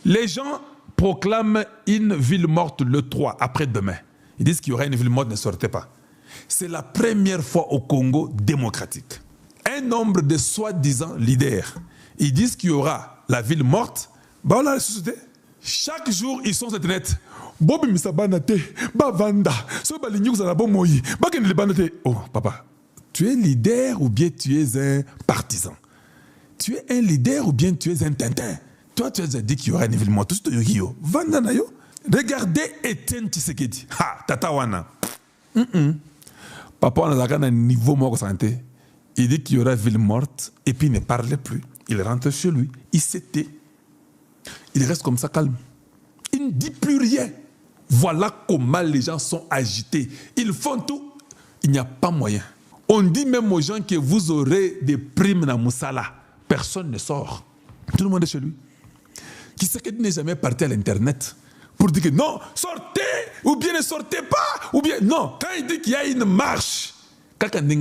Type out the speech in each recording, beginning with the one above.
Les gens proclament une ville morte le 3, après-demain. Ils disent qu'il y aura une ville morte, ne sortez pas. C'est la première fois au Congo démocratique. Un nombre de soi-disant leaders, ils disent qu'il y aura la ville morte. Bah on l'a ressuscité. Chaque jour, ils sont sur Internet. Bobi Misabanate, Bavanda, oh papa, tu es leader ou bien tu es un partisan? Tu es un leader ou bien tu es un tintin? Toi, tu as dit qu'il y aura une ville morte. Vanda nayo. Regardez Etienne Tshisekedi. Ha, tatawana. Papa, on a un niveau mort santé. Il dit qu'il y aura une ville morte et puis il ne parlait plus. Il rentre chez lui. Il s'était. Il reste comme ça calme. Il ne dit plus rien. Voilà comment les gens sont agités. Ils font tout. Il n'y a pas moyen. On dit même aux gens que vous aurez des primes dans Moussala. Personne ne sort. Tout le monde est chez lui. Qui sait qu'il n'est jamais parti à l'internet pour dire que non, sortez, ou bien ne sortez pas, ou bien non. Quand il dit qu'il y a une marche, quand il dit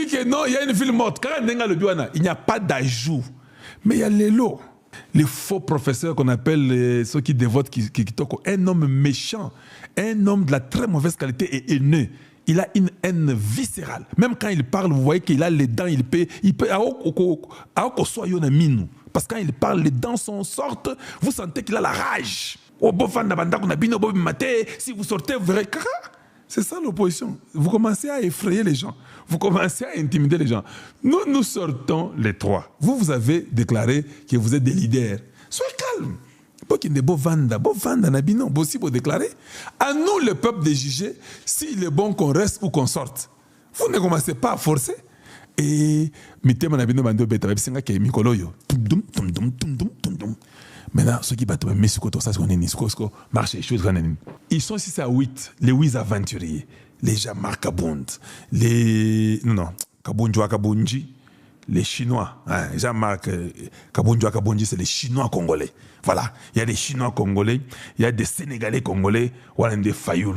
que non, il y a une ville morte, il n'y a pas d'ajout. Mais il y a les lots. Les faux professeurs qu'on appelle ceux qui dévotent Kitoko. Un homme méchant, un homme de la très mauvaise qualité et haineux. Il a une haine viscérale. Même quand il parle, vous voyez qu'il a les dents, il peut parce que quand il parle, les dents sortent, vous sentez qu'il a la rage. Si vous sortez, vous verrez. C'est ça l'opposition. Vous commencez à effrayer les gens. Vous commencez à intimider les gens. Nous sortons les trois. Vous avez déclaré que vous êtes des leaders. Soyez calme. Vous déclarer. À nous, le peuple, de juger s'il est bon qu'on reste ou qu'on sorte. Vous ne commencez pas à forcer. Et maintenant, ceux qui battent ils sont 6 à 8, les 8 aventuriers, les Jean-Marc Kabund, les Kabunji, les Chinois. Hein, Jean-Marc Kabunji, c'est les Chinois congolais. Voilà, il y a des Chinois congolais, il y a des Sénégalais congolais, voilà des Fayoul.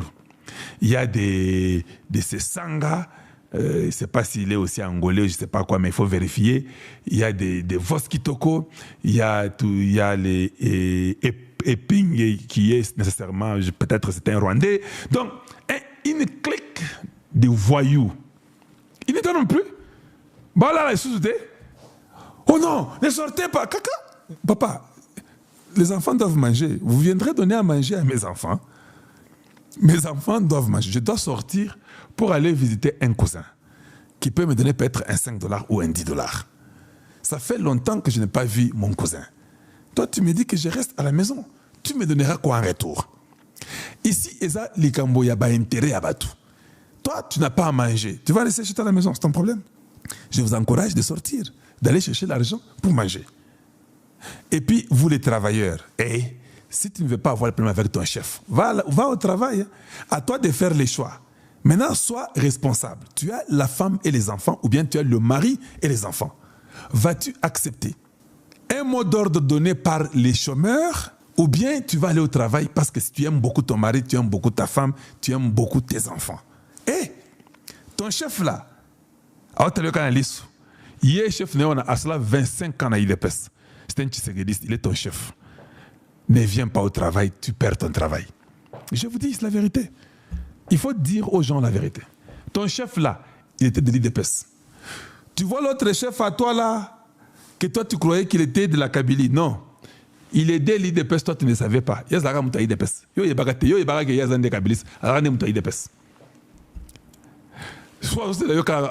Il y a des Sessanga. Je ne sais pas s'il est aussi angolais, je ne sais pas quoi, mais il faut vérifier. Il y a des Voskitoko, il y a les Eping qui est nécessairement, peut-être c'est un Rwandais. Donc, une clique de voyous. Il n'était non plus. Voilà, là, sous-souté. Oh non, ne sortez pas. Caca. Papa, les enfants doivent manger. Vous viendrez donner à manger à mes enfants. Mes enfants doivent manger. Je dois sortir pour aller visiter un cousin qui peut me donner peut-être un 5 $ ou un 10 $. Ça fait longtemps que je n'ai pas vu mon cousin. Toi, tu me dis que je reste à la maison. Tu me donneras quoi en retour? Ici, Eza Likambo, il y a intérêt à Batou. Toi, tu n'as pas à manger. Tu vas rester chez toi à la maison, c'est ton problème. Je vous encourage de sortir, d'aller chercher l'argent pour manger. Et puis, vous les travailleurs, si tu ne veux pas avoir le problème avec ton chef, va au travail. À toi de faire les choix. Maintenant, sois responsable. Tu as la femme et les enfants, ou bien tu as le mari et les enfants. Vas-tu accepter un mot d'ordre donné par les chômeurs, ou bien tu vas aller au travail parce que si tu aimes beaucoup ton mari, tu aimes beaucoup ta femme, tu aimes beaucoup tes enfants. Et ton chef là, il est chef, il a 25 ans à IDPS. C'est un Tshisekedi, il est ton chef. Ne viens pas au travail, tu perds ton travail. Je vous dis, c'est la vérité. Il faut dire aux gens la vérité. Ton chef là, il était de l'IDPS. Tu vois l'autre chef à toi là, que toi tu croyais qu'il était de la Kabylie. Non. Il est de l'IDPS, toi tu ne savais pas. Il y a des IDPS. Il y a des Kabylis.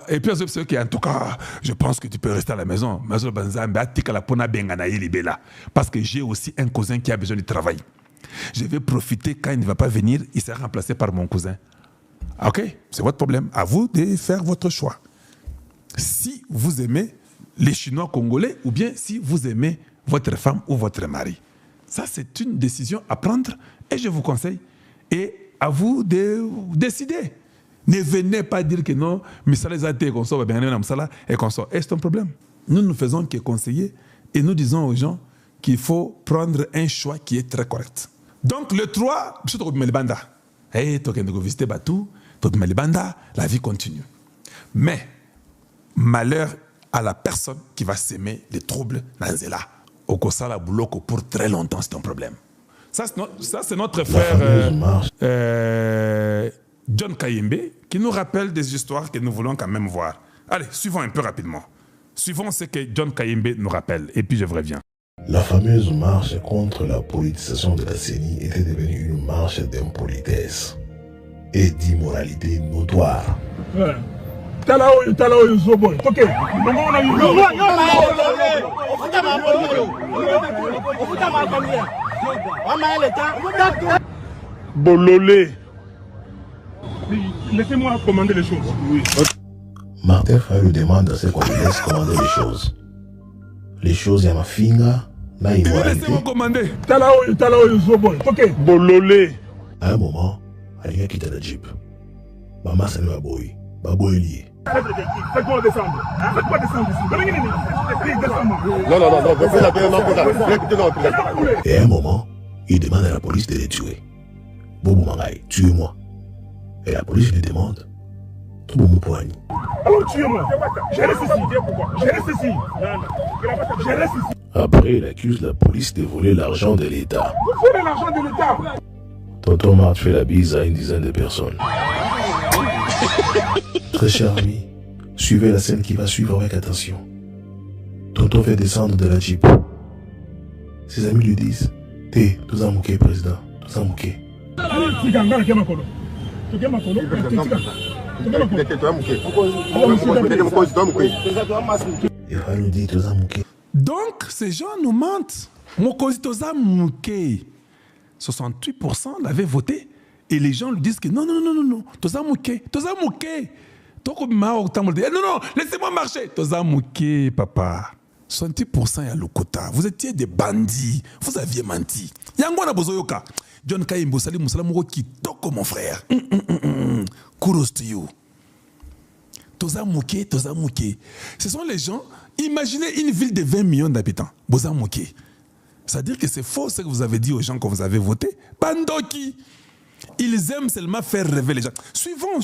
Et puis, ceux qui en tout cas, je pense que tu peux rester à la maison. Parce que j'ai aussi un cousin qui a besoin de travail. Je vais profiter quand il ne va pas venir, il sera remplacé par mon cousin. Ok, c'est votre problème. À vous de faire votre choix. Si vous aimez les Chinois congolais ou bien si vous aimez votre femme ou votre mari. Ça, c'est une décision à prendre et je vous conseille. Et à vous de décider. Ne venez pas dire que non, mais ça les a été qu'on sort, et qu'on sort. Et c'est un problème. Nous ne faisons que conseiller et nous disons aux gens qu'il faut prendre un choix qui est très correct. Donc le 3, visiter Batou, la vie continue. Mais malheur à la personne qui va s'aimer les troubles dans Zéla. Okosala Bouloko pour très longtemps, c'est un problème. Ça, c'est notre frère John Kayembe qui nous rappelle des histoires que nous voulons quand même voir. Allez, suivons un peu rapidement. Suivons ce que John Kayembe nous rappelle, et puis je reviens. La fameuse marche contre la politisation de la CENI était devenue une marche d'impolitesse et d'immoralité notoire. Ouais. Bololé. Laissez-moi commander les choses. Oui. Martin Fayulu demande à ce qu'on lui laisse commander les choses. Les choses, il y a ma finga, na immoralité. Laissez-moi commander. Bololé. À un moment, il y a quitté le jeep. Maman s'est mis à boy. Baboy lié. Faites-moi descendre. Faites-moi descendre ici. Et à un moment, il demande à la police de les tuer. Bobo Mangaï, tuez-moi. Et la police lui demande. Tout bon poigne. Alors tuez-moi. Je reste ici. Je reste ici. Je reste ici. Après, il accuse la police de voler l'argent de l'État. Vous volez l'argent de l'État. Tonton Marthe fait la bise à une dizaine de personnes. Très cher ami, suivez la scène qui va suivre avec attention. Tonton fait descendre de la jeep. Ses amis lui disent: T'es, tout un mouquet, président, tout un mouquet. Et Fayulu dit: tout un mouquet. Donc, ces gens nous mentent. Mokozi Toza Mouké, 68% l'avaient voté. Et les gens lui disent que non, Toza Mouké. Non, laissez-moi marcher. Toza Mouké, papa. 70% à Lokota. Vous étiez des bandits. Vous aviez menti. Yangwana Bozoyoka. John Kayembe Sali Moussalamoro qui toque mon frère. Kudos to you. Toza Mouké. Ce sont les gens. Imaginez une ville de 20 millions d'habitants. Boza Mouké. C'est-à-dire que c'est faux ce que vous avez dit aux gens quand vous avez voté. Bandoki. Ils aiment seulement faire rêver les gens. Suivons.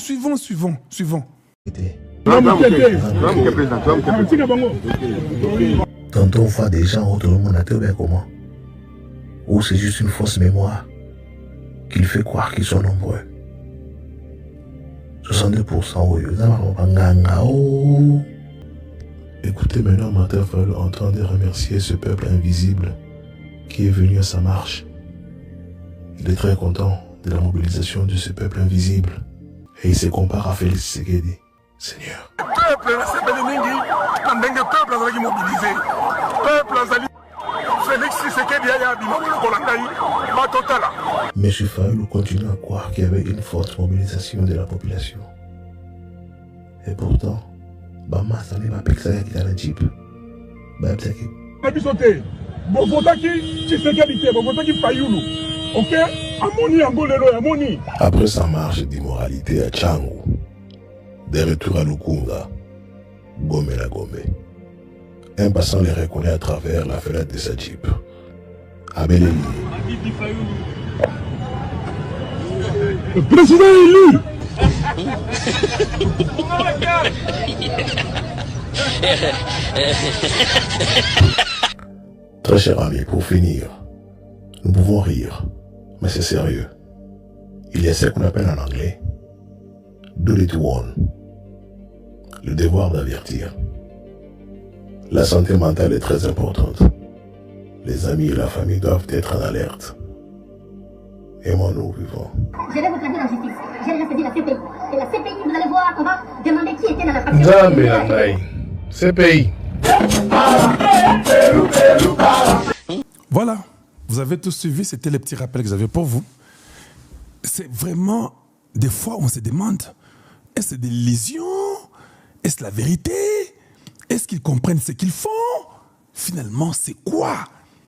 Tantôt on voit des gens autour du monde à bien comment. Ou c'est juste une fausse mémoire qu'il fait croire qu'ils sont nombreux. 62%. Écoutez maintenant Martin Fayulu en train de remercier ce peuple invisible qui est venu à sa marche. Il est très content de la mobilisation de ce peuple invisible et il se compare à Félix Tshisekedi. Seigneur. Monsieur Fayulu continue à croire qu'il y avait une forte mobilisation de la population. Et pourtant, Bama Sani m'a piqué ça dans la jeep. Après sa marche d'immoralité à Tchangu, de retour à Lukunga, Gome la Gome, un passant les reconnaît à travers la fenêtre de sa jeep. Abel Le président élu. Très cher ami, pour finir, nous pouvons rire, mais c'est sérieux. Il y a ce qu'on appelle en anglais duty to warn, le devoir d'avertir. La santé mentale est très importante. Les amis et la famille doivent être en alerte. Aimons-nous vivants. Je vais vous traduire en justice. J'ai déjà saisi la CPI. Et la CPI, vous allez voir, on va demander qui était dans la faction. CPI. Voilà. Vous avez tous suivi. C'était les petits rappels que j'avais pour vous. C'est vraiment... Des fois, on se demande, est-ce des illusions? Est-ce la vérité? Est-ce qu'ils comprennent ce qu'ils font? Finalement, c'est quoi?